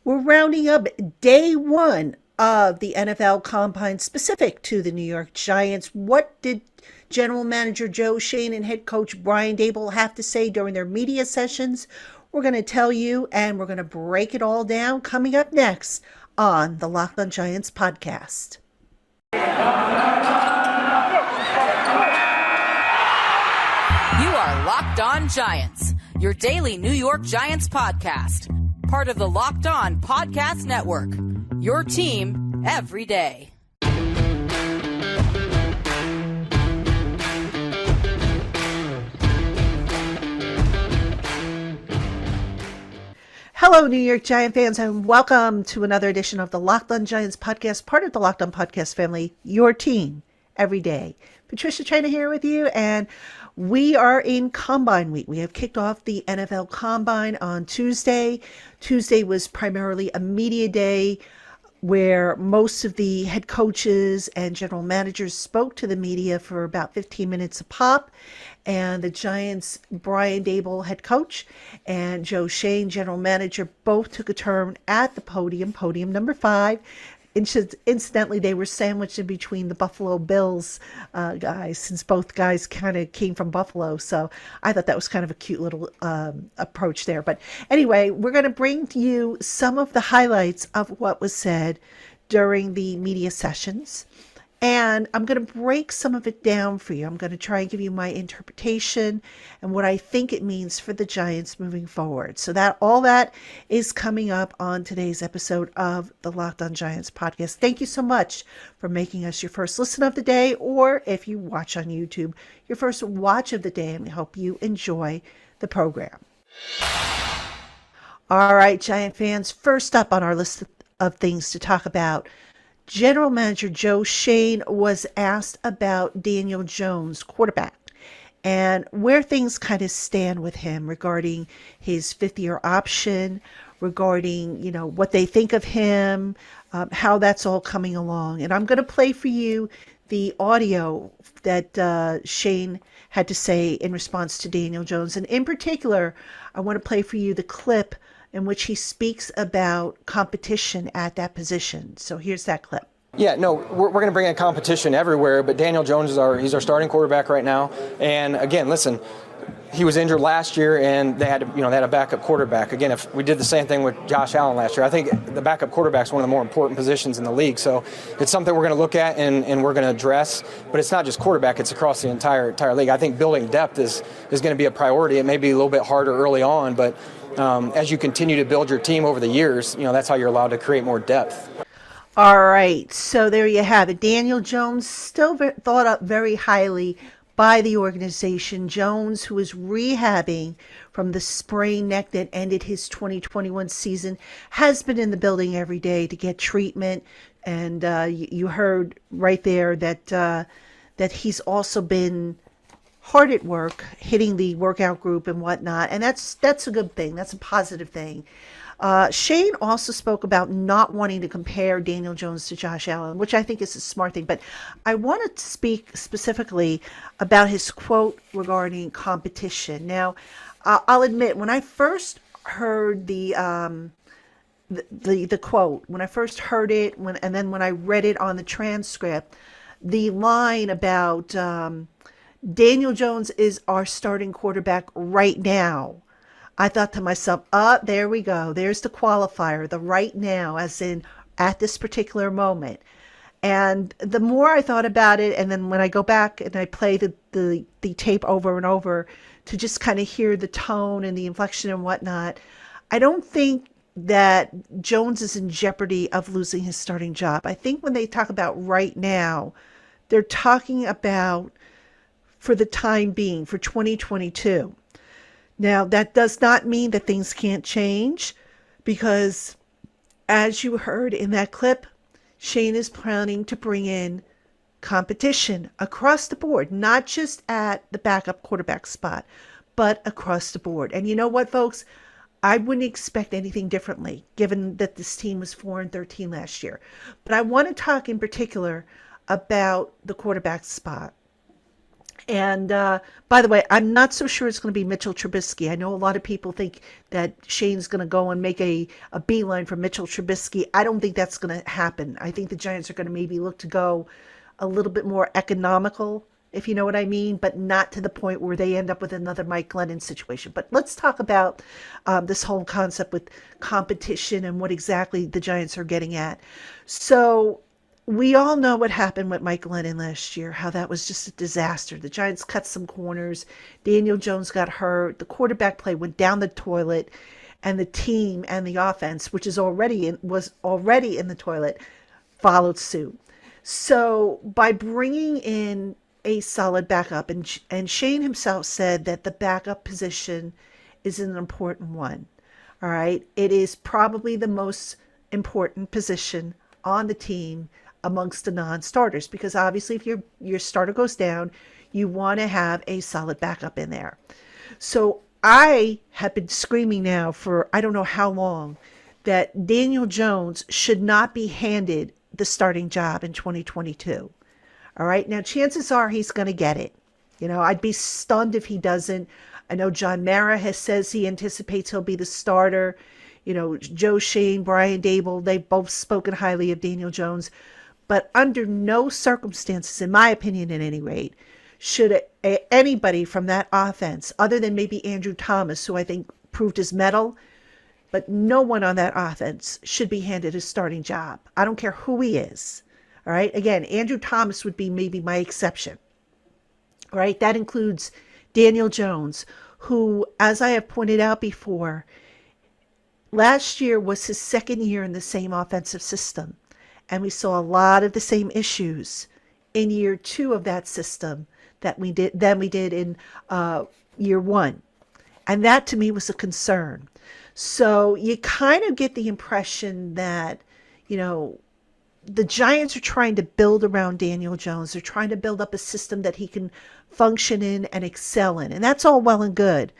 We're rounding up day one of the NFL Combine specific to the New York Giants. What did General Manager Joe Schoen and head coach Brian Daboll have to say during their media sessions? We're going to tell you, and we're going to break it all down coming up next on the Locked on Giants podcast. You are Locked on Giants, your daily New York Giants podcast. Part of the Locked On Podcast Network, your team every day. Hello, New York Giant fans, and welcome to another edition of the Locked on Giants podcast, part of the Locked on Podcast family, your team every day. Patricia Traina here with you, and we are in Combine Week. We have kicked off the NFL Combine on Tuesday. Tuesday was primarily a media day where most of the head coaches and general managers spoke to the media for about 15 minutes a pop. And the Giants, Brian Daboll, head coach, and Joe Schoen, general manager, both took a turn at the podium number 5. Incidentally, they were sandwiched in between the Buffalo Bills guys, since both guys kind of came from Buffalo. So I thought that was kind of a cute little approach there. But anyway, we're going to bring to you some of the highlights of what was said during the media sessions. And I'm going to break some of it down for you. I'm going to try and give you my interpretation and what I think it means for the Giants moving forward. So that all that is coming up on today's episode of the Locked on Giants podcast. Thank you so much for making us your first listen of the day, or if you watch on YouTube, your first watch of the day, and we hope you enjoy the program. All right, Giant fans, first up on our list of things to talk about, General Manager Joe Schoen was asked about Daniel Jones, quarterback, and where things kind of stand with him regarding his fifth-year option, regarding, what they think of him, how that's all coming along. And I'm going to play for you the audio that Schoen had to say in response to Daniel Jones. And in particular, I want to play for you the clip in which he speaks about competition at that position. So here's that clip. Yeah, no, we're going to bring in competition everywhere, but Daniel Jones he's our starting quarterback right now. And again, listen, he was injured last year, and they had a backup quarterback. Again, if we did the same thing with Josh Allen last year, I think the backup quarterback is one of the more important positions in the league. So it's something we're going to look at and we're going to address. But it's not just quarterback; it's across the entire league. I think building depth is going to be a priority. It may be a little bit harder early on, but as you continue to build your team over the years, that's how you're allowed to create more depth. All right, so there you have it. Daniel Jones, still thought up very highly by the organization. Jones, who is rehabbing from the sprained neck that ended his 2021 season, has been in the building every day to get treatment. And you heard right there that he's also been hard at work, hitting the workout group and whatnot. And that's a good thing. That's a positive thing. Schoen also spoke about not wanting to compare Daniel Jones to Josh Allen, which I think is a smart thing. But I want to speak specifically about his quote regarding competition. Now, I'll admit, when I first heard the quote, when I first heard it, and then when I read it on the transcript, the line about Daniel Jones is our starting quarterback right now, I thought to myself, there we go. There's the qualifier, the right now, as in at this particular moment. And the more I thought about it, and then when I go back and I play the tape over and over to just kind of hear the tone and the inflection and whatnot, I don't think that Jones is in jeopardy of losing his starting job. I think when they talk about right now, they're talking about for the time being, for 2022. Now, that does not mean that things can't change, because as you heard in that clip, Schoen is planning to bring in competition across the board, not just at the backup quarterback spot, but across the board. And you know what, folks? I wouldn't expect anything differently, given that this team was 4-13 last year. But I want to talk in particular about the quarterback spot. And by the way, I'm not so sure it's going to be Mitchell Trubisky. I know a lot of people think that Shane's going to go and make a beeline for Mitchell Trubisky. I don't think that's going to happen. I think the Giants are going to maybe look to go a little bit more economical, if you know what I mean, but not to the point where they end up with another Mike Glennon situation. But let's talk about this whole concept with competition and what exactly the Giants are getting at. So we all know what happened with Mike Glennon last year, how that was just a disaster. The Giants cut some corners. Daniel Jones got hurt. The quarterback play went down the toilet, and the team and the offense, which was already in the toilet, followed suit. So by bringing in a solid backup, and Shane himself said that the backup position is an important one. All right, it is probably the most important position on the team amongst the non-starters, because obviously if your starter goes down, you want to have a solid backup in there. So I have been screaming now for I don't know how long that Daniel Jones should not be handed the starting job in 2022. All right, now chances are he's going to get it. I'd be stunned if he doesn't. I know John Mara says he anticipates he'll be the starter. Joe Schoen, Brian Dable, they've both spoken highly of Daniel Jones. But under no circumstances, in my opinion at any rate, should anybody from that offense, other than maybe Andrew Thomas, who I think proved his mettle, but no one on that offense should be handed a starting job. I don't care who he is. All right. Again, Andrew Thomas would be maybe my exception. All right. That includes Daniel Jones, who, as I have pointed out before, last year was his second year in the same offensive system. And we saw a lot of the same issues in year 2 of that system that we did in year 1. And that to me was a concern. So you kind of get the impression that, the Giants are trying to build around Daniel Jones. They're trying to build up a system that he can function in and excel in. And that's all well and good.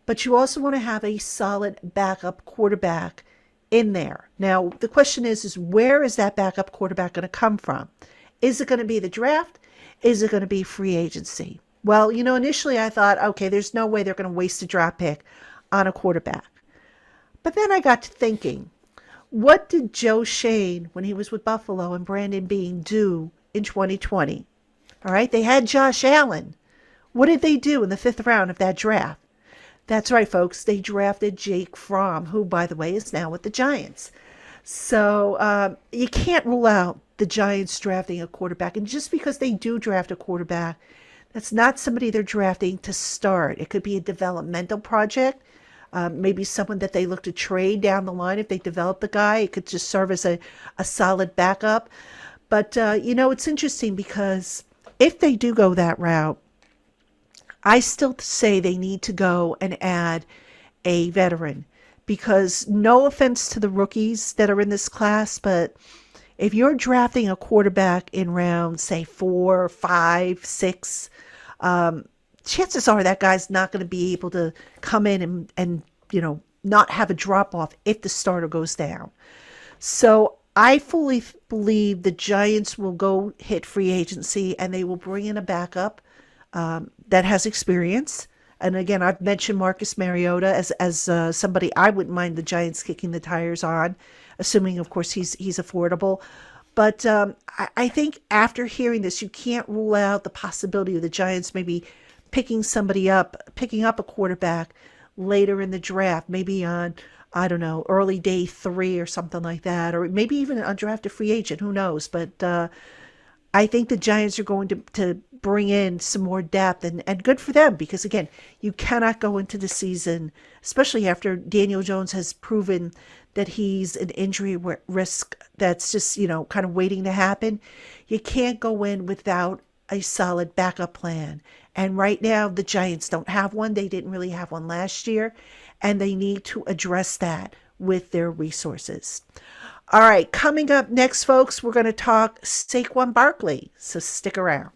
But you also want to have a solid backup quarterback in there. Now, the question is where is that backup quarterback going to come from? Is it going to be the draft? Is it going to be free agency? Well, initially I thought, okay, there's no way they're going to waste a draft pick on a quarterback. But then I got to thinking, what did Joe Schoen, when he was with Buffalo and Brandon Beane, do in 2020? All right, they had Josh Allen. What did they do in the 5th round of that draft? That's right, folks. They drafted Jake Fromm, who, by the way, is now with the Giants. So you can't rule out the Giants drafting a quarterback. And just because they do draft a quarterback, that's not somebody they're drafting to start. It could be a developmental project, maybe someone that they look to trade down the line if they develop the guy. It could just serve as a solid backup. But, it's interesting because if they do go that route, I still say they need to go and add a veteran, because no offense to the rookies that are in this class, but if you're drafting a quarterback in round, say 4, 5, 6, chances are that guy's not going to be able to come in and not have a drop off if the starter goes down. So I fully believe the Giants will go hit free agency and they will bring in a backup that has experience. And again, I've mentioned Marcus Mariota as somebody I wouldn't mind the Giants kicking the tires on, assuming, of course, he's affordable. But I think after hearing this, you can't rule out the possibility of the Giants maybe picking up a quarterback later in the draft, maybe on, I don't know, early day 3 or something like that, or maybe even an undrafted free agent, who knows. But I think the Giants are going to bring in some more depth, and good for them, because again, you cannot go into the season, especially after Daniel Jones has proven that he's an injury risk that's just, kind of waiting to happen. You can't go in without a solid backup plan. And right now, the Giants don't have one. They didn't really have one last year, and they need to address that with their resources. All right, coming up next, folks, we're going to talk Saquon Barkley, so stick around.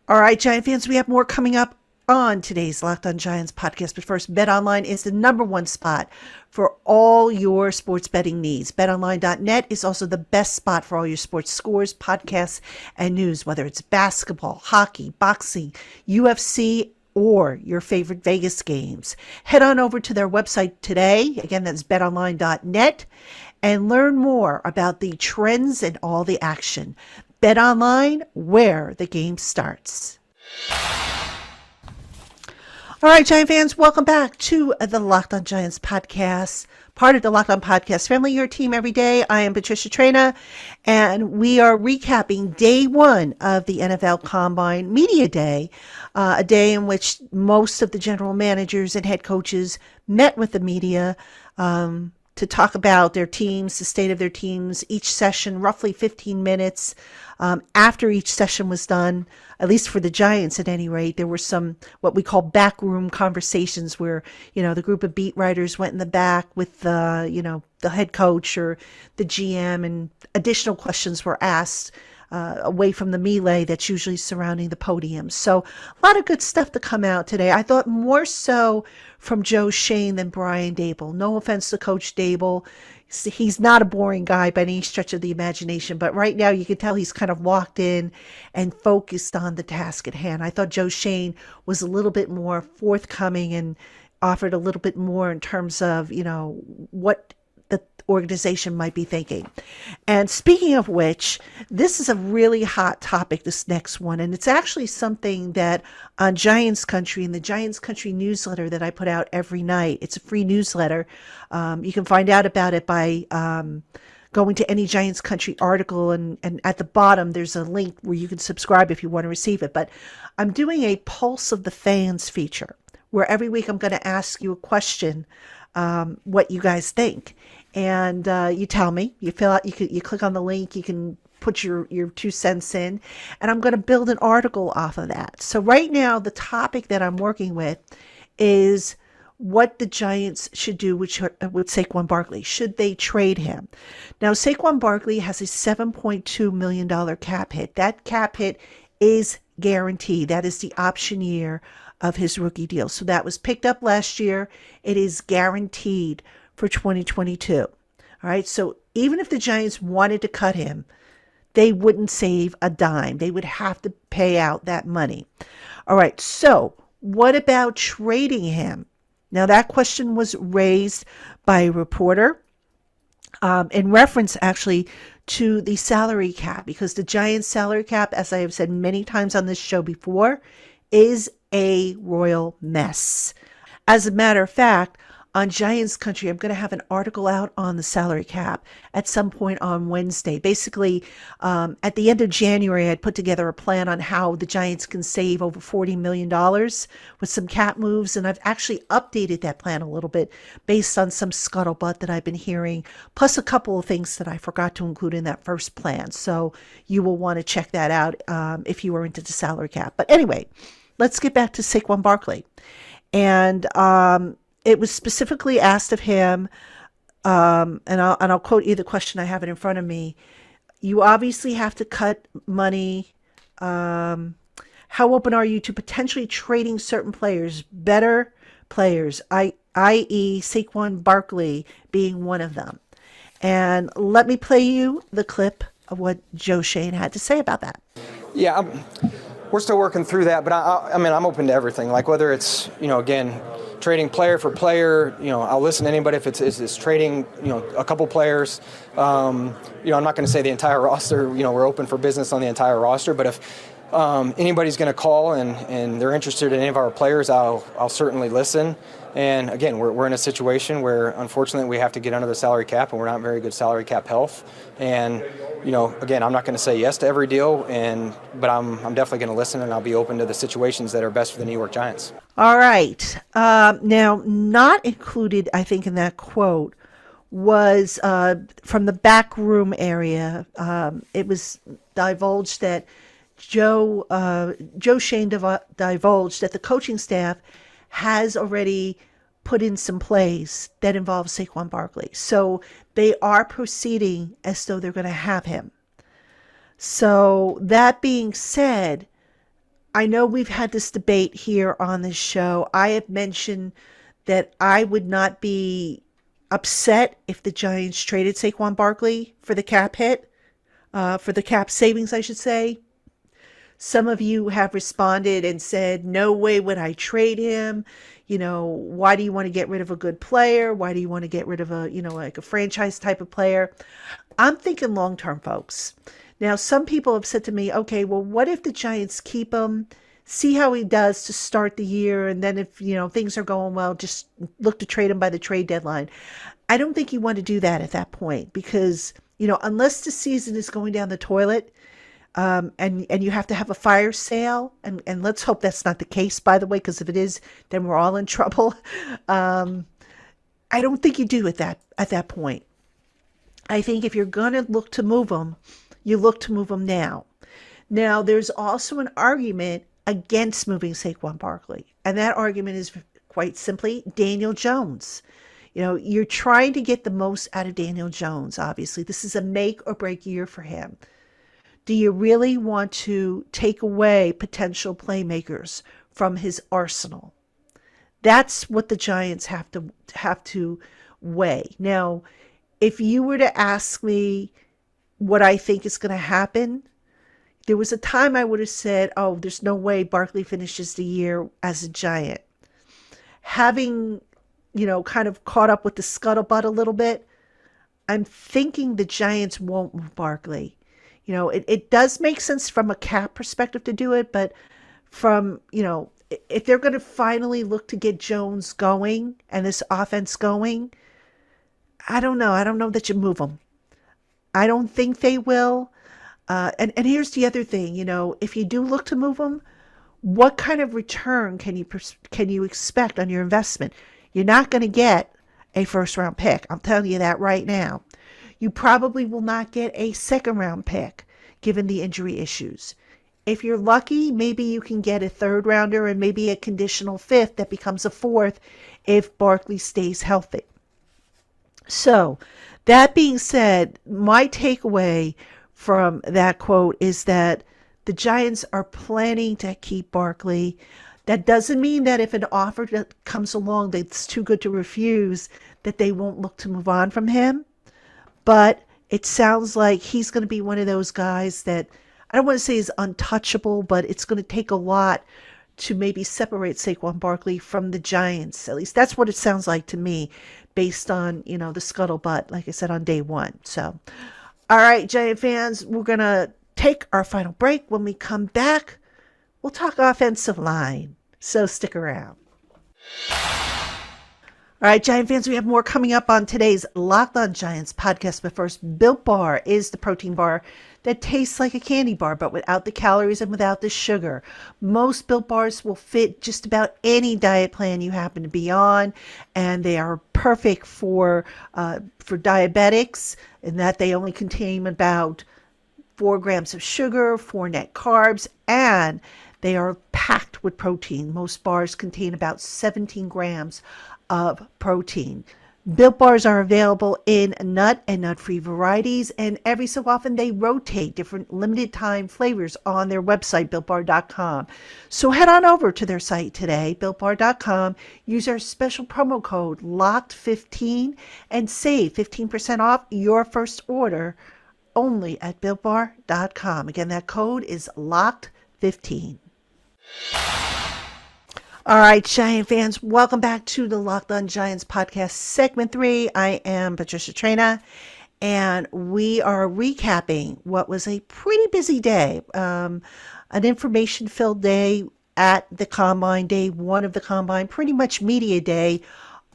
All right, Giant fans, we have more coming up on today's Locked On Giants podcast. But first, BetOnline is the number one spot for all your sports betting needs. BetOnline.net is also the best spot for all your sports scores, podcasts, and news, whether it's basketball, hockey, boxing, UFC, or your favorite Vegas games. Head on over to their website today. Again, that's betonline.net, and learn more about the trends and all the action. BetOnline, where the game starts. All right, Giant fans, welcome back to the Locked On Giants podcast, part of the Locked On Podcast family, your team every day. I am Patricia Traina, and we are recapping day one of the NFL Combine Media Day, a day in which most of the general managers and head coaches met with the media to talk about their teams, the state of their teams, each session, roughly 15 minutes. After each session was done, at least for the Giants at any rate, there were some what we call backroom conversations where, the group of beat writers went in the back with the head coach or the GM, and additional questions were asked away from the melee that's usually surrounding the podium. So a lot of good stuff to come out today. I thought more so from Joe Schoen than Brian Daboll. No offense to Coach Daboll. He's not a boring guy by any stretch of the imagination, but right now you can tell he's kind of locked in and focused on the task at hand. I thought Joe Schoen was a little bit more forthcoming and offered a little bit more in terms of, what the organization might be thinking. And speaking of which, this is a really hot topic, this next one. And it's actually something that on Giants Country, in the Giants Country newsletter that I put out every night, it's a free newsletter. You can find out about it by going to any Giants Country article, and at the bottom there's a link where you can subscribe if you want to receive it. But I'm doing a Pulse of the Fans feature where every week I'm going to ask you a question, what you guys think. And you tell me, you fill out, you click on the link, you can put your 2 cents in, and I'm going to build an article off of that. So right now, the topic that I'm working with is what the Giants should do with Saquon Barkley. Should they trade him? Now, Saquon Barkley has a $7.2 million cap hit. That cap hit is guaranteed. That is the option year of his rookie deal. So that was picked up last year. It is guaranteed for 2022. All right. So even if the Giants wanted to cut him, they wouldn't save a dime. They would have to pay out that money. All right. So what about trading him? Now that question was raised by a reporter in reference actually to the salary cap, because the Giants salary cap, as I have said many times on this show before, is a royal mess. As a matter of fact, on Giants Country, I'm going to have an article out on the salary cap at some point on Wednesday. Basically, at the end of January, I'd put together a plan on how the Giants can save over $40 million with some cap moves. And I've actually updated that plan a little bit based on some scuttlebutt that I've been hearing, plus a couple of things that I forgot to include in that first plan. So you will want to check that out if you are into the salary cap. But anyway, let's get back to Saquon Barkley. And it was specifically asked of him, and I'll quote you the question. I have it in front of me. You obviously have to cut money. How open are you to potentially trading certain players, better players, i.e. Saquon Barkley being one of them? And let me play you the clip of what Joe Schoen had to say about that. Yeah, we're still working through that, but I'm open to everything. Like whether it's, again, trading player for player, I'll listen to anybody if it's trading, a couple players. I'm not going to say the entire roster, we're open for business on the entire roster, but if anybody's going to call and they're interested in any of our players, I'll certainly listen. And again, we're in a situation where unfortunately we have to get under the salary cap, and we're not in very good salary cap health. And again, I'm not going to say yes to every deal, but I'm definitely going to listen, and I'll be open to the situations that are best for the New York Giants. All right. Now, not included, I think, in that quote was from the back room area. It was divulged that Joe Schoen divulged that the coaching staff has already put in some plays that involve Saquon Barkley. So they are proceeding as though they're going to have him. So that being said, I know we've had this debate here on this show. I have mentioned that I would not be upset if the Giants traded Saquon Barkley for the cap hit, for the cap savings, I should say. Some of you have responded and said, no way would I trade him. Why do you want to get rid of a good player? Why do you want to get rid of like a franchise type of player? I'm thinking long term, folks. Now, some people have said to me, okay, well, what if the Giants keep him, see how he does to start the year, and then if, things are going well, just look to trade him by the trade deadline. I don't think you want to do that at that point because, unless the season is going down the toilet, and you have to have a fire sale, and let's hope that's not the case, by the way, because if it is, then we're all in trouble. I don't think you do at that point. I think if you're going to look to move them, you look to move them now. Now, there's also an argument against moving Saquon Barkley, and that argument is quite simply Daniel Jones. You're trying to get the most out of Daniel Jones, obviously. This is a make or break year for him. Do you really want to take away potential playmakers from his arsenal? That's what the Giants have to weigh. Now, if you were to ask me what I think is going to happen, there was a time I would have said, oh, there's no way Barkley finishes the year as a Giant. Having, kind of caught up with the scuttlebutt a little bit, I'm thinking the Giants won't move Barkley. It does make sense from a cap perspective to do it, but from, if they're going to finally look to get Jones going and this offense going, I don't know. I don't know that you move them. I don't think they will. And here's the other thing, if you do look to move them, what kind of return can you expect on your investment? You're not going to get a first round pick. I'm telling you that right now. You probably will not get a second round pick given the injury issues. If you're lucky, maybe you can get a third rounder and maybe a conditional fifth that becomes a fourth if Barkley stays healthy. So that being said, my takeaway from that quote is that the Giants are planning to keep Barkley. That doesn't mean that if an offer that comes along that's too good to refuse, that they won't look to move on from him. But it sounds like he's going to be one of those guys that I don't want to say is untouchable, but it's going to take a lot to maybe separate Saquon Barkley from the Giants. At least that's what it sounds like to me based on, the scuttlebutt, like I said, on day one. So, all right, Giant fans, we're going to take our final break. When we come back, we'll talk offensive line. So stick around. All right, Giant fans, we have more coming up on today's Locked On Giants podcast. But first, Built Bar is the protein bar that tastes like a candy bar, but without the calories and without the sugar. Most Built Bars will fit just about any diet plan you happen to be on, and they are perfect for diabetics in that they only contain about 4 grams of sugar, 4 net carbs, and they are packed with protein. Most bars contain about 17 grams of protein. Built Bars are available in nut and nut-free varieties, and every so often they rotate different limited time flavors on their website, BuiltBar.com. So head on over to their site today, BuiltBar.com. Use our special promo code LOCKED15 and save 15% off your first order only at BuiltBar.com. Again, that code is LOCKED15. All right, Giant fans, welcome back to the Locked On Giants podcast, segment 3. I am Patricia Traina, and we are recapping what was a pretty busy day, an information-filled day at the Combine, day 1 of the Combine, pretty much media day.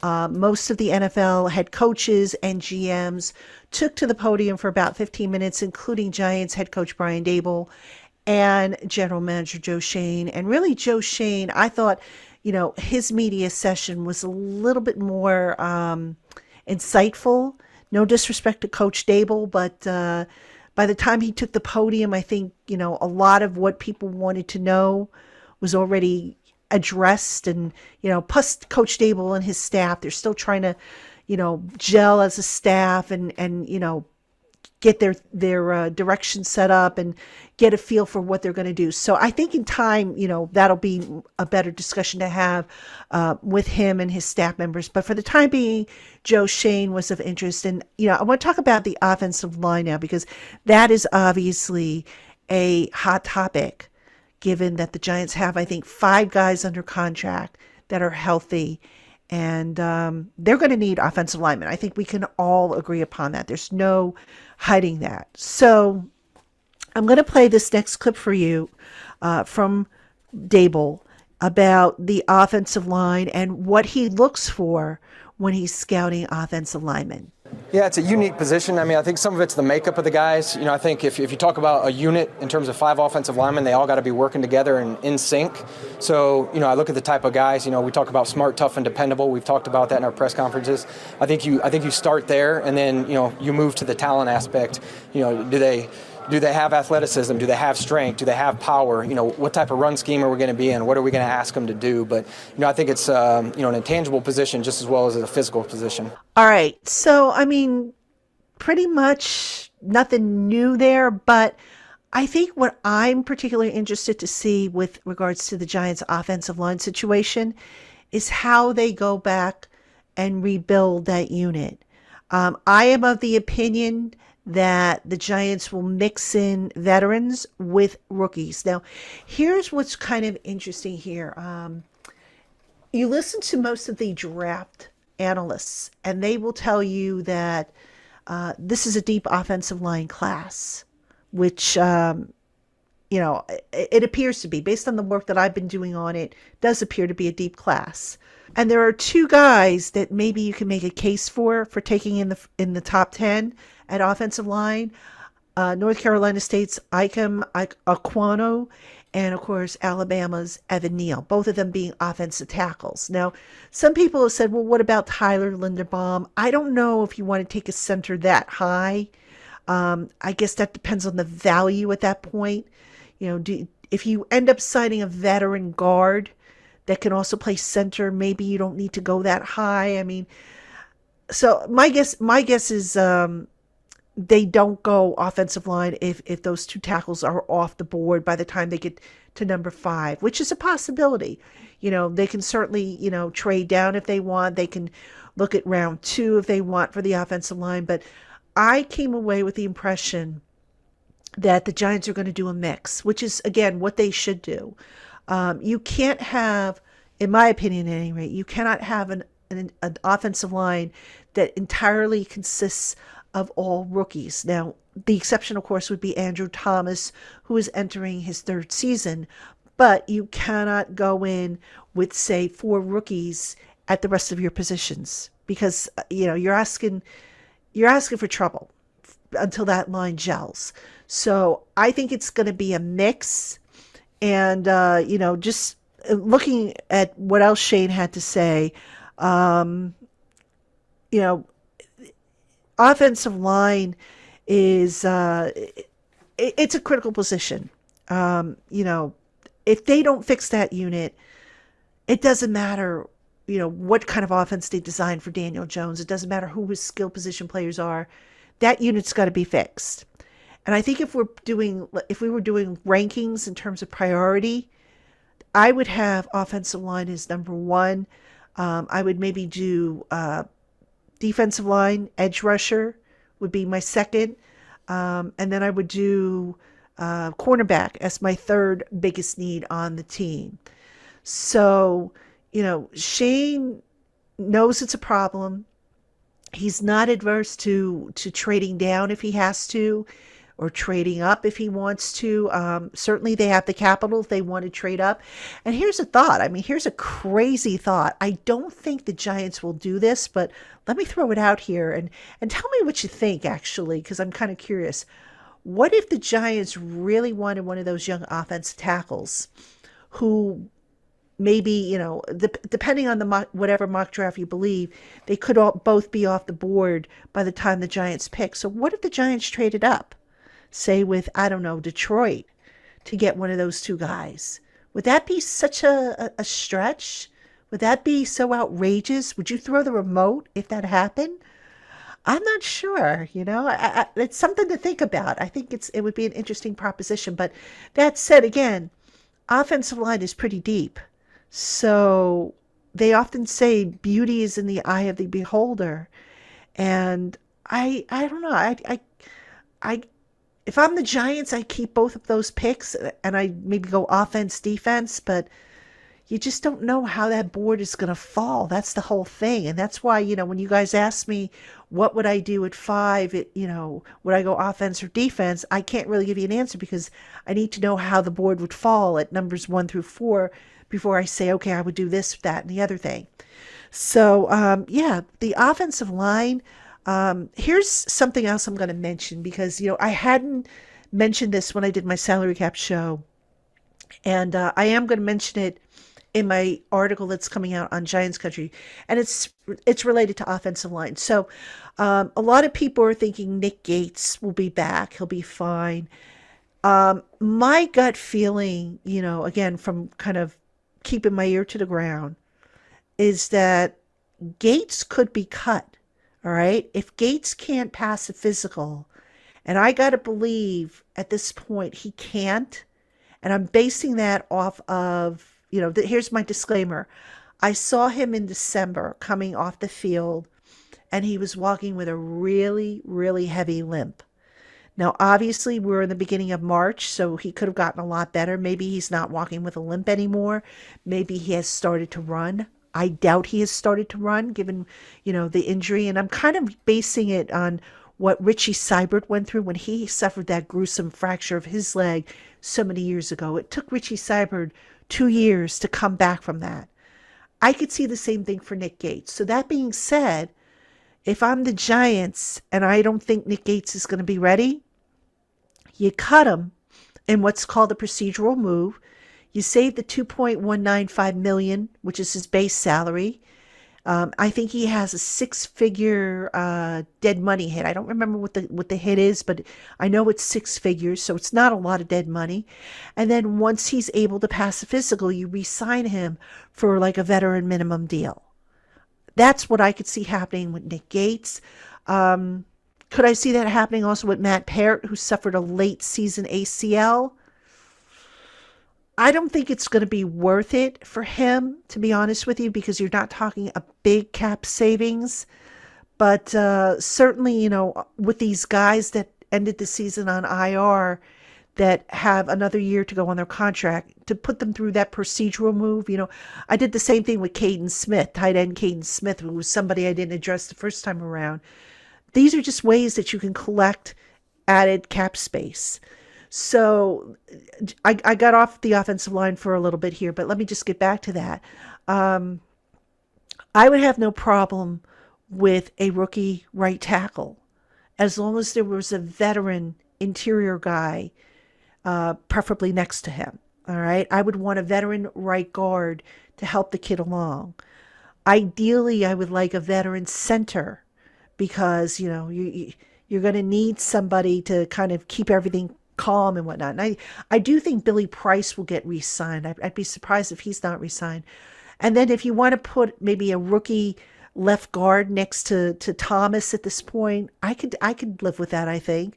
Most of the NFL head coaches and GMs took to the podium for about 15 minutes, including Giants head coach Brian Daboll and general manager Joe Schoen. And really, Joe Schoen, I thought, his media session was a little bit more insightful. No disrespect to Coach Daboll, but by the time he took the podium, I think, a lot of what people wanted to know was already addressed. And, plus Coach Daboll and his staff, they're still trying to, gel as a staff and get their direction set up and get a feel for what they're going to do. So I think in time, that'll be a better discussion to have with him and his staff members. But for the time being, Joe Schoen was of interest. And, I want to talk about the offensive line now, because that is obviously a hot topic, given that the Giants have, I think, 5 guys under contract that are healthy. And they're going to need offensive linemen. I think we can all agree upon that. There's no hiding that. So I'm going to play this next clip for you from Dable about the offensive line and what he looks for when he's scouting offensive linemen. Yeah, it's a unique position. I think some of it's the makeup of the guys. I think if you talk about a unit in terms of 5 offensive linemen, they all got to be working together and in sync. So, I look at the type of guys, we talk about smart, tough, and dependable. We've talked about that in our press conferences. I think you start there, and then, you move to the talent aspect. Do they have athleticism? Do they have strength? Do they have power? What type of run scheme are we going to be in? What are we going to ask them to do? But, I think it's, an intangible position just as well as a physical position. All right. So, pretty much nothing new there. But I think what I'm particularly interested to see with regards to the Giants' offensive line situation is how they go back and rebuild that unit. I am of the opinion that the Giants will mix in veterans with rookies. Now, here's what's kind of interesting here. You listen to most of the draft analysts, and they will tell you that this is a deep offensive line class, which, it appears to be. Based on the work that I've been doing on it, does appear to be a deep class. And there are 2 guys that maybe you can make a case for taking in the top 10 at offensive line. North Carolina State's Ikem Aquano, and of course Alabama's Evan Neal, both of them being offensive tackles. Now, some people have said, well, what about Tyler Linderbaum? I don't know if you want to take a center that high. I guess that depends on the value at that point. If you end up signing a veteran guard that can also play center, maybe you don't need to go that high. So my guess is they don't go offensive line if those 2 tackles are off the board by the time they get to number 5, which is a possibility. They can certainly, trade down if they want. They can look at round 2 if they want for the offensive line. But I came away with the impression that the Giants are going to do a mix, which is, again, what they should do. You can't have, in my opinion at any rate, you cannot have an offensive line that entirely consists of all rookies. Now, the exception, of course, would be Andrew Thomas, who is entering his 3rd season. But you cannot go in with, say, 4 rookies at the rest of your positions, because you're asking for trouble until that line gels. So I think it's going to be a mix. And, just looking at what else Shane had to say, offensive line is, it's a critical position. If they don't fix that unit, it doesn't matter, what kind of offense they design for Daniel Jones. It doesn't matter who his skill position players are. That unit's got to be fixed. And I think if we were doing rankings in terms of priority, I would have offensive line as number 1. I would maybe do defensive line, edge rusher would be my 2nd. And then I would do cornerback as my 3rd biggest need on the team. So, Shane knows it's a problem. He's not adverse to trading down if he has to, or trading up if he wants to. Certainly they have the capital if they want to trade up. And here's a thought. Here's a crazy thought. I don't think the Giants will do this, but let me throw it out here and tell me what you think, actually, because I'm kind of curious. What if the Giants really wanted one of those young offensive tackles who maybe, depending on whatever mock draft you believe, they could both be off the board by the time the Giants pick. So what if the Giants traded up? Say with, I don't know, Detroit, to get one of those 2 guys. Would that be such a stretch? Would that be so outrageous? Would you throw the remote if that happened? I'm not sure. It's something to think about. I think it would be an interesting proposition. But that said, again, offensive line is pretty deep. So they often say beauty is in the eye of the beholder. And I don't know. I if I'm the Giants, I keep both of those picks and I maybe go offense, defense, but you just don't know how that board is going to fall. That's the whole thing. And that's why, when you guys ask me, what would I do at 5? Would I go offense or defense? I can't really give you an answer because I need to know how the board would fall at numbers 1 through 4 before I say, okay, I would do this, that, and the other thing. So, the offensive line, here's something else I'm going to mention because, I hadn't mentioned this when I did my salary cap show. And I am going to mention it in my article that's coming out on Giants Country, and it's related to offensive line. So a lot of people are thinking Nick Gates will be back. He'll be fine. My gut feeling, again, from kind of keeping my ear to the ground, is that Gates could be cut. All right. If Gates can't pass a physical, and I got to believe at this point he can't, and I'm basing that off of, here's my disclaimer. I saw him in December coming off the field, and he was walking with a really, really heavy limp. Now, obviously, we're in the beginning of March, so he could have gotten a lot better. Maybe he's not walking with a limp anymore. Maybe he has started to run. I doubt he has started to run, given, the injury. And I'm kind of basing it on what Richie Seibert went through when he suffered that gruesome fracture of his leg so many years ago. It took Richie Seibert 2 years to come back from that. I could see the same thing for Nick Gates. So that being said, if I'm the Giants and I don't think Nick Gates is going to be ready, you cut him in what's called a procedural move. You save the $2.195 million, which is his base salary. I think he has a 6-figure dead money hit. I don't remember what the hit is, but I know it's 6 figures, so it's not a lot of dead money. And then once he's able to pass the physical, you re-sign him for like a veteran minimum deal. That's what I could see happening with Nick Gates. Could I see that happening also with Matt Parrott, who suffered a late season ACL? I don't think it's going to be worth it for him, to be honest with you, because you're not talking a big cap savings. But certainly, with these guys that ended the season on IR that have another year to go on their contract, to put them through that procedural move, I did the same thing with Caden Smith, tight end Caden Smith, who was somebody I didn't address the first time around. These are just ways that you can collect added cap space. So I got off the offensive line for a little bit here, but let me just get back to that. I would have no problem with a rookie right tackle as long as there was a veteran interior guy, preferably next to him. All right. I would want a veteran right guard to help the kid along. Ideally, I would like a veteran center because, you're going to need somebody to kind of keep everything calm and whatnot. And I do think Billy Price will get re-signed. I'd be surprised if he's not re-signed. And then if you want to put maybe a rookie left guard next to Thomas at this point, I could live with that, I think.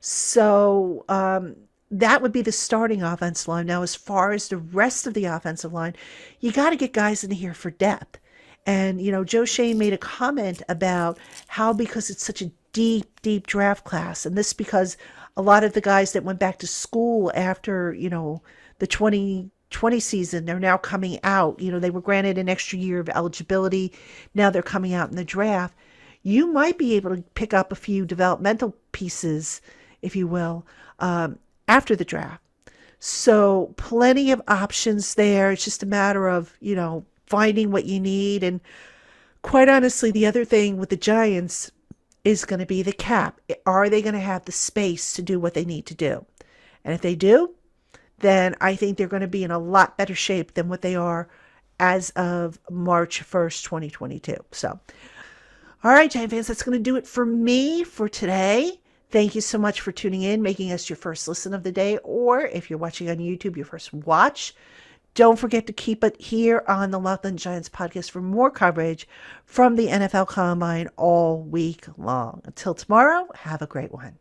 So that would be the starting offensive line. Now, as far as the rest of the offensive line, you got to get guys in here for depth. And, Joe Schoen made a comment about how because it's such a deep, deep draft class, and this because a lot of the guys that went back to school after, the 2020 season, they're now coming out. They were granted an extra year of eligibility. Now they're coming out in the draft. You might be able to pick up a few developmental pieces, if you will, after the draft. So plenty of options there. It's just a matter of, finding what you need. And quite honestly, the other thing with the Giants is going to be the cap. Are they going to have the space to do what they need to do? And if they do, then I think they're going to be in a lot better shape than what they are as of March 1st, 2022. So, all right, Giant fans, that's going to do it for me for today. Thank you so much for tuning in, making us your first listen of the day, or if you're watching on YouTube, your first watch. Don't forget to keep it here on the Locked On Giants podcast for more coverage from the NFL Combine all week long. Until tomorrow, have a great one.